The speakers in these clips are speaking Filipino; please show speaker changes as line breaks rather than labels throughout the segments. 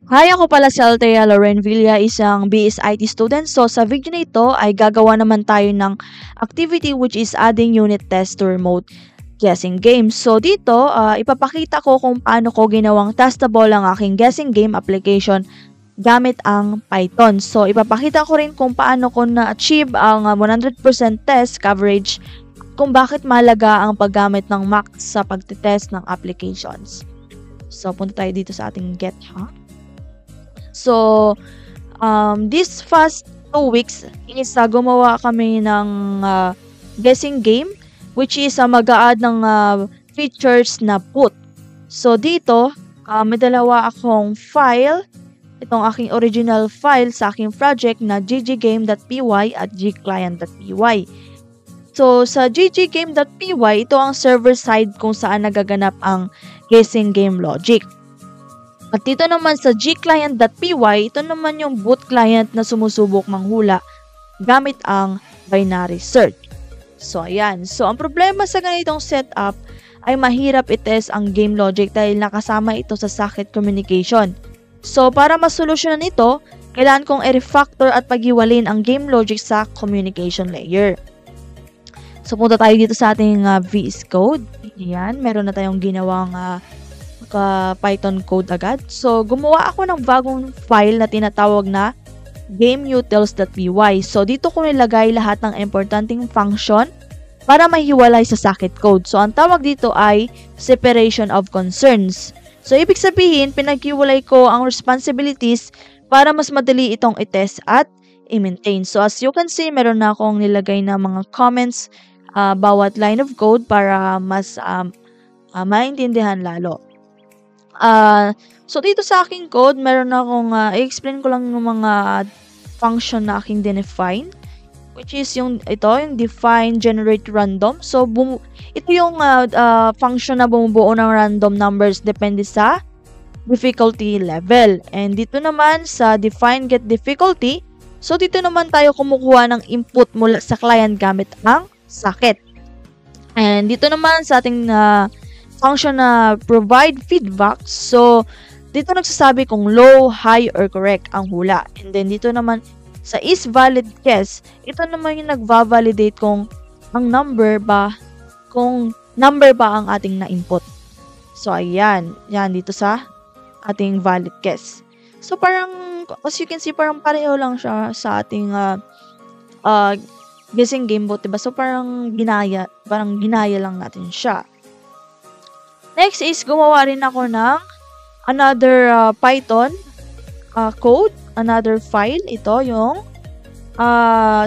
Hi, ako pala si Althea Loren Villa, isang BS IT student. So, sa video na ito ay gagawa naman tayo ng activity which is adding unit test to remote guessing game. So, dito, ipapakita ko kung paano ko ginawang testable ang aking guessing game application gamit ang Python. So, ipapakita ko rin kung paano ko na-achieve ang 100% test coverage, kung bakit mahalaga ang paggamit ng Mac sa pagtitest ng applications. So, punta tayo dito sa ating GitHub. So, this past 2 weeks is gumawa kami ng guessing game which is mag-a-add ng features na put. So, dito, may dalawa akong file. Itong aking original file sa aking project na ggame.py at gclient.py. So, sa ggame.py, ito ang server side kung saan nagaganap ang guessing game logic. At dito naman sa gclient.py, ito naman yung boot client na sumusubok manghula gamit ang binary search. So, ayan. So, ang problema sa ganitong setup ay mahirap i-test ang game logic dahil nakasama ito sa socket communication. So, para masolusyonan ito, kailangan kong i-refactor at paghiwalin ang game logic sa communication layer. So, punta tayo dito sa ating VS Code. Ayan, meron na tayong ginawang Python code agad. So, gumawa ako ng bagong file na tinatawag na gameutils.py. So, dito ko nilagay lahat ng importanteng function para mahiwalay sa socket code. So, ang tawag dito ay separation of concerns. So, ibig sabihin, pinaghiwalay ko ang responsibilities para mas madali itong i-test at i-maintain. So, as you can see, meron na akong nilagay na mga comments bawat line of code para mas maintindihan lalo. So, dito sa aking code, meron akong, i-explain ko lang yung mga function na aking dinefine, which is yung define, generate random. So, ito yung function na bumubuo ng random numbers depende sa difficulty level. And dito naman sa define, get difficulty, so dito naman tayo kumukuha ng input mula sa client gamit ang socket. And dito naman sa ating function na provide feedback. So, dito nagsasabi kung low, high, or correct ang hula. And then, dito naman sa is valid guess, ito naman yung nagva-validate kung number ba ang ating na-input. So, ayan. Yan, dito sa ating valid guess. So, parang, as you can see, parang pareho lang siya sa ating guessing game bot, diba? So, parang ginaya lang natin siya. Next is, gumawa rin ako ng another Python code, another file. Ito yung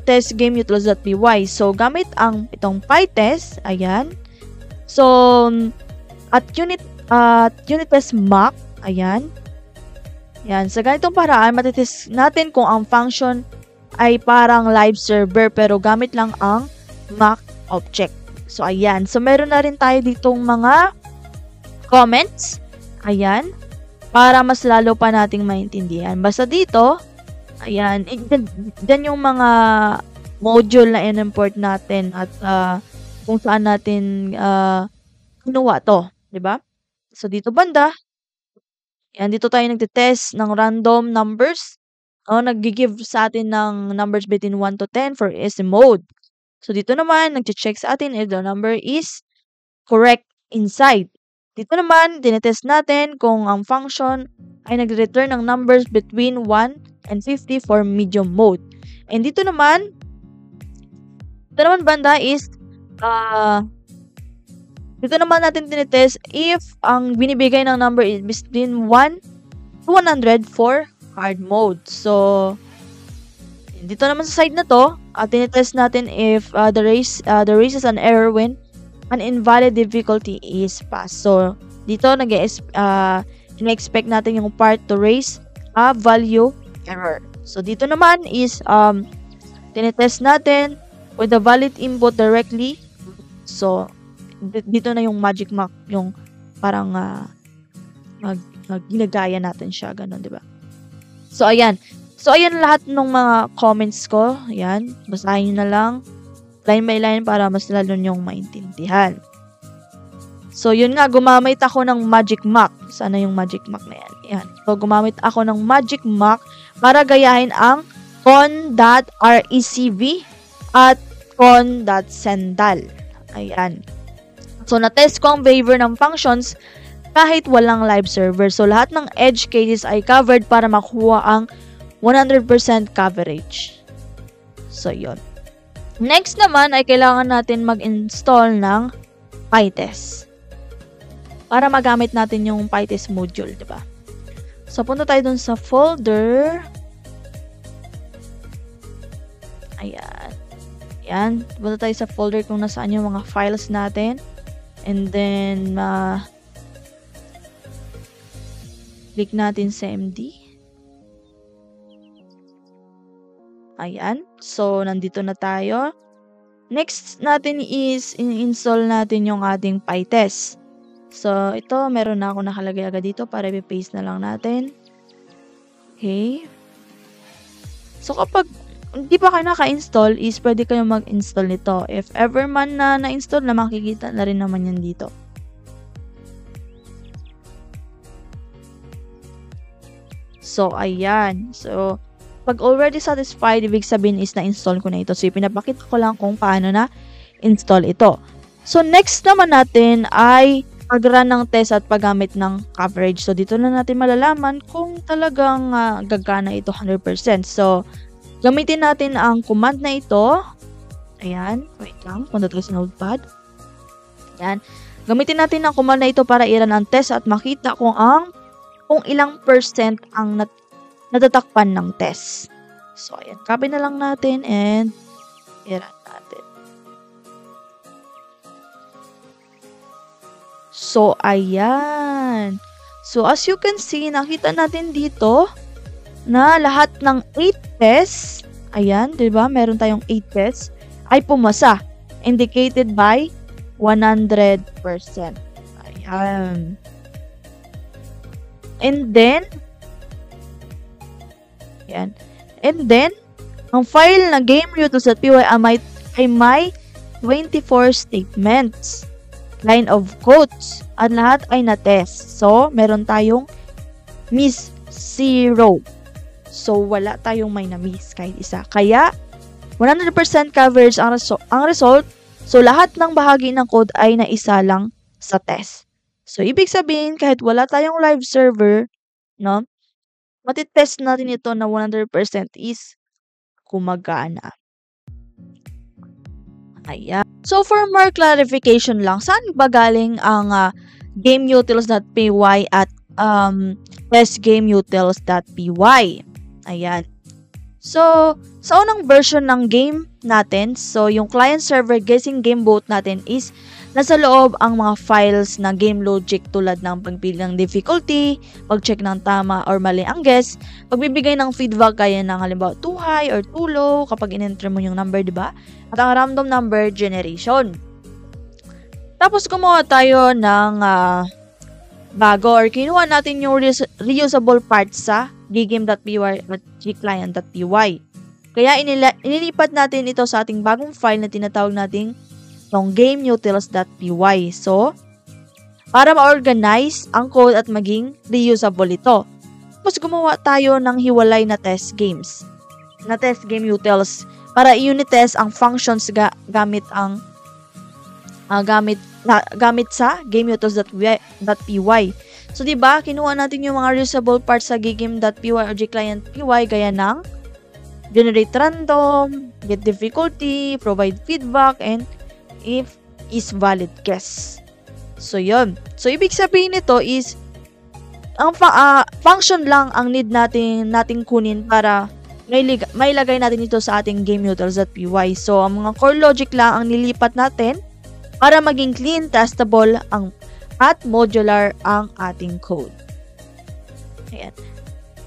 testgameutils.py. So, gamit itong pytest, ayan. So, at unit test mock, ayan. Yan, sa ganitong paraan, matitest natin kung ang function ay parang live server pero gamit lang ang mock object. So, ayan. So, meron na rin tayo ditong mga comments. Ayan. Para mas lalo pa nating maintindihan. Basta dito, ayan, dyan yung mga module na in-import natin at kung saan natin kinuha to. Diba? So, dito banda, ayan, dito tayo nagtitest ng random numbers. Nag-give sa atin ng numbers between 1 to 10 for easy mode. So, dito naman, nag-check sa atin if the number is correct inside. Dito naman, tinetest natin kung ang function ay nag-return ng numbers between 1 and 50 for medium mode. And dito naman banda is, dito naman natin tinetest if ang binibigay ng number is between 1 to 100 for hard mode. So, dito naman sa side na to, tinetest natin if the race is an error when an invalid difficulty is passed. So, dito ina-expect natin yung part to raise a value error. So, dito naman is tinetest natin with the valid input directly. So, dito na yung magic mark, yung parang ginagaya natin siya, ganun, di ba? So, ayan. So, ayan lahat ng mga comments ko. Ayan. Basahin nyo na lang line by line para mas lalo nyong maintindihan. So, yun nga, gumamit ako ng Magic Mock. Sana yung Magic Mock na yan. Yan. So, gumamit ako ng Magic Mock para gayahin ang con.recv at con.sendal. Ayan. So, na-test ko ang behavior ng functions kahit walang live server. So, lahat ng edge cases ay covered para makuha ang 100% coverage. So, yun. Next naman ay kailangan natin mag-install ng PyTest para magamit natin yung PyTest module, di ba? So, punta tayo dun sa folder. Ayan. Ayan. Punta tayo sa folder kung nasaan yung mga files natin. And then, click natin sa MD. Ayan. So, nandito na tayo. Next natin is, install natin yung ating PyTest. So, ito, meron na ako nakalagay agad dito para i-paste na lang natin. Okay. So, kapag hindi pa kayo naka-install, is pwede kayo mag-install nito. If ever man na na-install na, makikita na rin naman yan dito. So, ayan. So, pag already satisfied, ibig sabihin is na-install ko na ito. So, pinapakita ko lang kung paano na-install ito. So, next naman natin ay pag-run ng test at paggamit ng coverage. So, dito na natin malalaman kung talagang gagana ito 100%. So, gamitin natin ang command na ito. Ayan. Wait lang. Punta tayo sa notepad. Ayan. Gamitin natin ang command na ito para i-run ang test at makita kung ilang percent ang natatakpan ng test. So, ayan. Copy na lang natin and i-run natin. So, ayan. So, as you can see, nakita natin dito na lahat ng 8 tests, ayan, di ba? Meron tayong 8 tests, ay pumasa. Indicated by 100%. Ayan. And then, ayan. And then, ang file na gameutils.py ay may 24 statements, line of codes, at lahat ay na-test. So, meron tayong miss 0. So, wala tayong may na-miss kahit isa. Kaya, 100% coverage ang result. So, lahat ng bahagi ng code ay naisa lang sa test. So, ibig sabihin, kahit wala tayong live server, no, matitest natin ito na 100% is gumagana. Ayan. So, for more clarification lang, saan ba galing ang gameutils.py at testgameutils.py? Ayan. So, sa unang version ng game natin, so yung client-server guessing game boat natin is nasa loob ang mga files na game logic tulad ng pagpili ng difficulty, pag-check ng tama or mali ang guess, pagbibigay ng feedback kaya ng halimbawa too high or too low kapag in-enter mo yung number, di ba? At ang random number generation. Tapos gumawa tayo ng bago or kinuha natin yung reusable parts sa ggame.py at gclient.py. Kaya inilipat natin ito sa ating bagong file na tinatawag nating yung gameutils.py. So, para ma-organize ang code at maging reusable ito. Tapos gumawa tayo ng hiwalay na test games. Na test game utils para i-unit test ang functions gamit sa gameutils.py. So, diba, kinuha natin yung mga reusable parts sa ggame.py or gclient.py gaya ng generate random, get difficulty, provide feedback, and if is valid guess. So, yun. So, ibig sabihin nito is ang function lang ang need nating kunin para mailagay natin ito sa ating gameutils.py. So, ang mga core logic lang ang nilipat natin para maging clean, testable, at modular ang ating code. Ayan.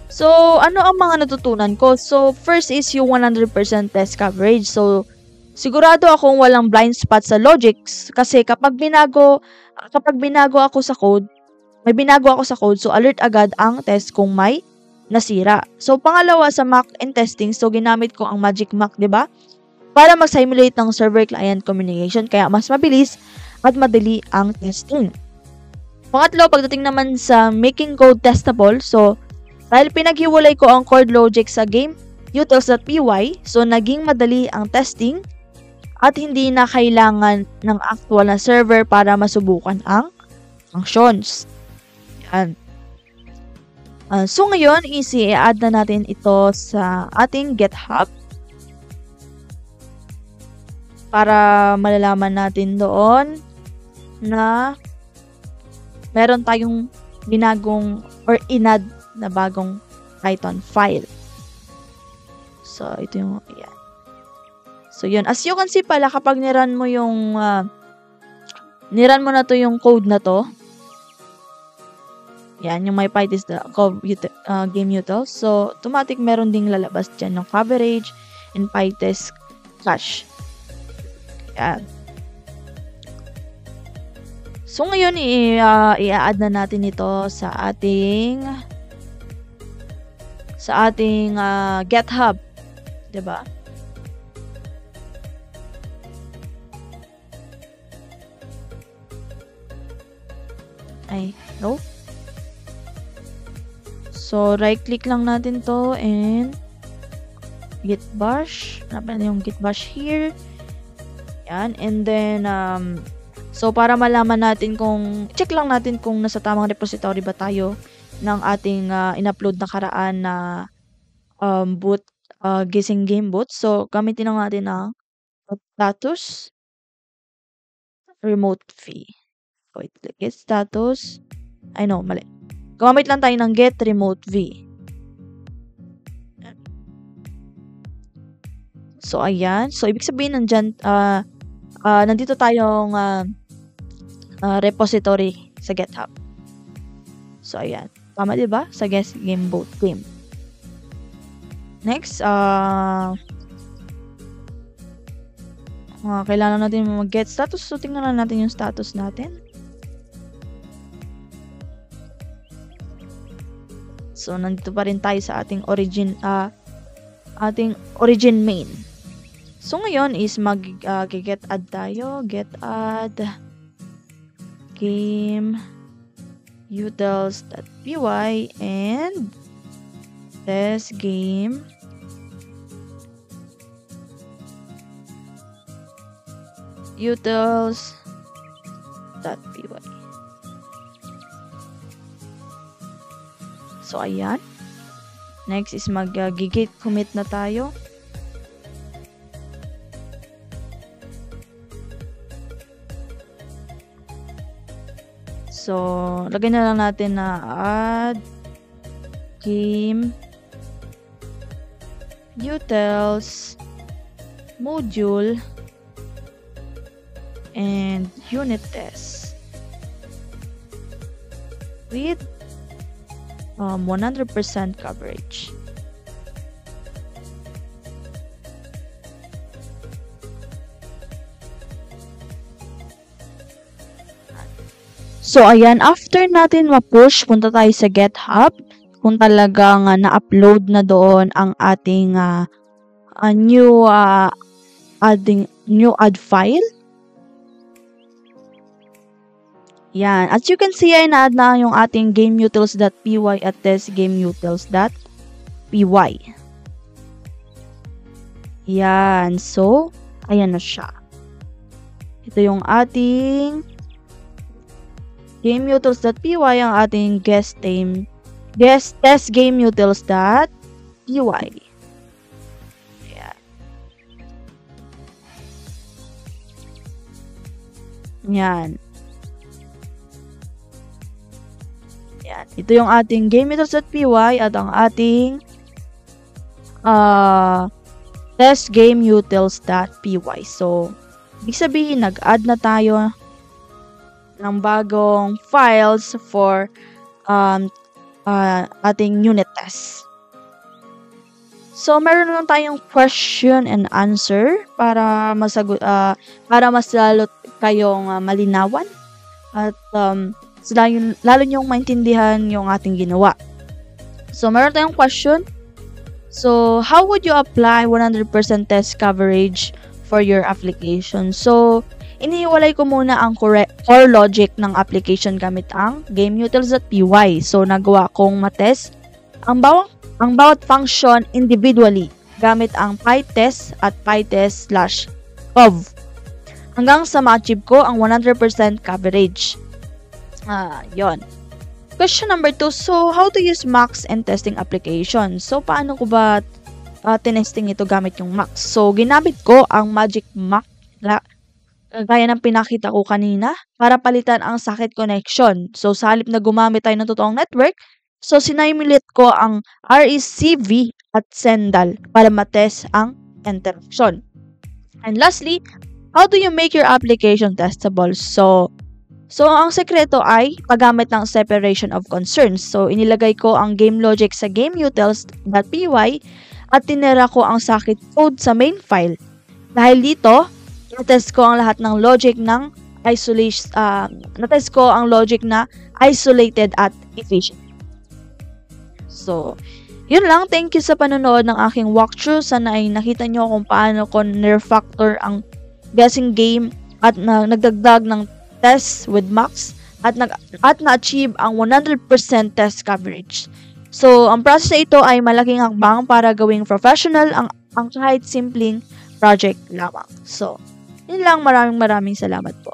So, ano ang mga natutunan ko? So, first is yung 100% test coverage. So, sigurado akong walang blind spot sa logics kasi kapag binago ako sa code, so alert agad ang test kung may nasira. So, pangalawa sa mock and testing, so ginamit ko ang Magic Mock, 'di ba? Para mag-simulate ng server-client communication kaya mas mabilis at madali ang testing. Pangatlo, pagdating naman sa making code testable, so dahil pinaghiwalay ko ang code logic sa game utils.py, so naging madali ang testing at hindi na kailangan ng actual na server para masubukan ang functions. Yan. So ngayon, easy, i-add na natin ito sa ating GitHub para malalaman natin doon na meron tayong binagong or inadd na bagong Python file. So, ito yung, ayan. So, yun. As you can see pala, kapag niran mo yung, niran mo na to yung code na to, yan, yung my PyTest game utils. So, automatic meron ding lalabas dyan ng coverage and PyTest cache. Yan. So, ngayon, i-add na natin ito sa ating GitHub. Diba? Ay, no? So, right-click lang natin to and git bash. Hanapin natin yung git bash here. Yan. And then, so, para malaman natin check lang natin kung nasa tamang repository ba tayo ng ating in-upload na karaan na boot, Gising Game Boot. So, gamitin lang natin ang status remote v. Wait, get status. Ay, no, mali. Gumamit lang tayo ng get remote v. So, ayan. So, ibig sabihin nandyan, nandito tayong repository sa GitHub. So, ayan. Tama, diba? Sa Gising Game Boot team. Next, kailangan natin mag-get status. So, tingnan na natin yung status natin. So, nandito pa rin tayo sa ating origin main. So, ngayon is get add tayo. Get add game utils.py and test game utils.py. So, ayan. Next is git commit na tayo. So, lagay na lang natin na add game utils module and unit test with 100% coverage. So, ayan, after natin ma-push, punta tayo sa GitHub. Kung talagang na-upload na doon ang ating new add file. Yan. As you can see, ay na-add na yung ating gameutils.py at testgameutils.py. Yan. So, ayan na siya. Ito yung ating gameutils.py, ang ating testgameutils.py. Yan. Yan. Yan. Ito yung ating gameutils.py at ang ating testgameutils.py. So, ibig sabihin, nag-add na tayo ng bagong files for ating unit test. So, meron naman tayong question and answer para mas lalo kayong malinawan at lalo nyong maintindihan yung ating ginawa. So, meron tayong question. So, how would you apply 100% test coverage for your application? So, inihiwalay ko muna ang core logic ng application gamit ang GameUtils.py. So, nagawa kong matest ang bawat function individually gamit ang PyTest at PyTest/cov hanggang sa ma-achieve ko ang 100% coverage. Yon. Question number 2. So, how to use Max and testing application? So, paano ko ba tinesting ito gamit yung Max? So, ginamit ko ang Magic Max gaya ng pinakita ko kanina para palitan ang socket connection. So, sa halip na gumamit tayo ng totoong network, so sinimulate ko ang RECV at Sendal para matest ang interaction. And lastly, how do you make your application testable? So ang sekreto ay paggamit ng separation of concerns. So, inilagay ko ang game logic sa GameUtils.py at tinira ko ang socket code sa main file. Dahil dito, natest ko ang lahat ng logic ng isolated at efficient. So, yun lang. Thank you sa panonood ng aking walkthrough. Sana ay nakita nyo kung paano ko nirefactor ang guessing game at nagdagdag ng test with Max at na-achieve ang 100% test coverage. So, ang process na ito ay malaking hakbang para gawing professional ang kahit simpleng project lamang. So, yun lang. Maraming salamat po.